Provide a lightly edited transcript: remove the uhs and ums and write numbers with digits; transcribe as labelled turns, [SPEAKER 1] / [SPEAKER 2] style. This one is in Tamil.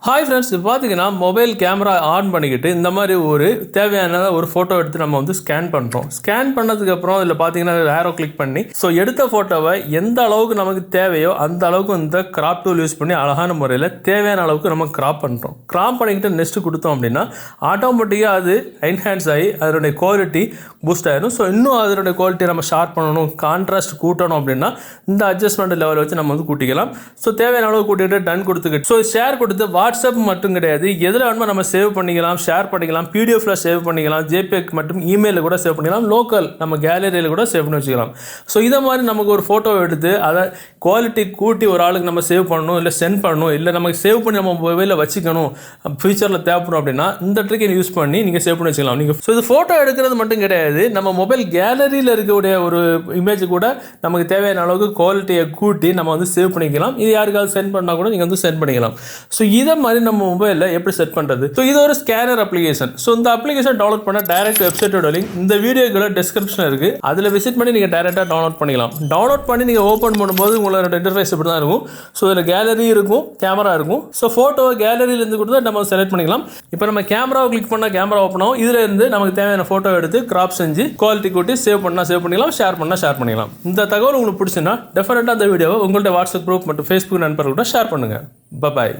[SPEAKER 1] ஹாய் ஃப்ரெண்ட்ஸ், இப்போ பார்த்தீங்கன்னா மொபைல் கேமரா ஆன் பண்ணிக்கிட்டு இந்த மாதிரி ஒரு தேவையான ஒரு ஃபோட்டோ எடுத்து நம்ம வந்து ஸ்கேன் பண்ணுறோம். ஸ்கேன் பண்ணதுக்கப்புறம் இதில் பார்த்தீங்கன்னா ஏரோ கிளிக் பண்ணி ஸோ எடுத்த ஃபோட்டோவை எந்த அளவுக்கு நமக்கு தேவையோ அந்த அளவுக்கு இந்த கிராப் டூல் யூஸ் பண்ணி அழகான முறையில் தேவையான அளவுக்கு நம்ம கிராப் பண்ணுறோம். கிராப் பண்ணிக்கிட்டு நெக்ஸ்ட் கொடுத்தோம் அப்படின்னா ஆட்டோமேட்டிக்காக அது என்ஹான்ஸ் ஆகி அதனுடைய குவாலிட்டி பூஸ்ட் ஆகிடும். ஸோ இன்னும் அதனுடைய குவாலிட்டி நம்ம ஷார்ப் பண்ணணும், கான்ட்ராஸ்ட் கூட்டணும் அப்படின்னா இந்த அட்ஜஸ்ட்மெண்ட் லெவல் வச்சு நம்ம வந்து கூட்டிக்கலாம். ஸோ தேவையான அளவு கூட்டிகிட்டு டன் கொடுத்துக்கிட்டு ஸோ ஷேர் கொடுத்து வாட்ஸ்அப் மட்டும் கிடையாது, எதில் வேணுமோ நம்ம சேவ் பண்ணிக்கலாம், ஷேர் பண்ணிக்கலாம், பிடிஎஃப்ல சேவ் பண்ணிக்கலாம், ஜேபிஎக் மற்றும் இமெயிலில் கூட சேவ் பண்ணிக்கலாம், லோக்கல் நம்ம கேலரியில் கூட சேவ் பண்ணி வச்சுக்கலாம். ஸோ இதை மாதிரி நமக்கு ஒரு ஃபோட்டோ எடுத்து அதை குவாலிட்டி கூட்டி ஒரு ஆளுக்கு நம்ம சேவ் பண்ணணும், இல்லை சென்ட் பண்ணணும், இல்லை நமக்கு சேவ் பண்ணி நம்ம மொபைலில் வச்சுக்கணும், ஃபியூச்சரில் தேவைப்படும் அப்படின்னா இந்த ட்ரிக்கை யூஸ் பண்ணி நீங்கள் சேவ் பண்ணி வச்சுக்கலாம். நீங்கள் ஸோ இது ஃபோட்டோ எடுக்கிறது மட்டும் கிடையாது, நம்ம மொபைல் கேலரியில் இருக்கக்கூடிய ஒரு இமேஜ் கூட நமக்கு தேவையான அளவுக்கு குவாலிட்டியை கூட்டி நம்ம வந்து சேவ் பண்ணிக்கலாம். இது யாருக்காவது சென்ட் பண்ணால் கூட நீங்கள் வந்து சென்ட் பண்ணிக்கலாம். ஸோ இதை மாதிரி நம்ம மொபைலில் எப்படி செட் பண்ணுறது? ஸோ இது ஒரு ஸ்கேனர் அப்ளிகேஷன். ஸோ இந்த அப்ளிகேஷன் டவுன்லோட் பண்ண டைரக்ட் வெப்சைட்டோட லிங்க் இந்த வீடியோக்குள்ள டிஸ்கிரிப்ஷன் இருக்குது. அதில் விசிட் பண்ணி நீங்கள் டைரெக்டாக டவுன்லோட் பண்ணிக்கலாம். டவுன்லோட் பண்ணி நீங்கள் ஓப்பன் பண்ணும்போது உங்களோட இன்டர்ஃபேஸ் இப்படி தான் இருக்கும். ஸோ இதில் கேலரி இருக்கும், கேமரா இருக்கும். ஸோ ஃபோட்டோவை கேலரியிலேருந்து கொடுத்தா நம்ம செலக்ட் பண்ணிக்கலாம். இப்போ நம்ம கேமராவை கிளிக் பண்ணால் கேமரா ஓப்பன் ஆகும். இதில் இருந்து நமக்கு தேவையான ஃபோட்டோ எடுத்து கிராப் செஞ்சு குவாலிட்டி கூட்டி சேவ் பண்ணால் சேவ் பண்ணிக்கலாம், ஷேர் பண்ணால் ஷேர் பண்ணிக்கலாம். இந்த தகவல் உங்களுக்கு பிடிச்சுன்னா டெஃபினட்டாக அந்த வீடியோவை உங்கள்ட்ட வாட்ஸ்அப் குரூப் மற்றும் ஃபேஸ்புக் நண்பர்களோட ஷேர் பண்ணுங்கள். பாய்.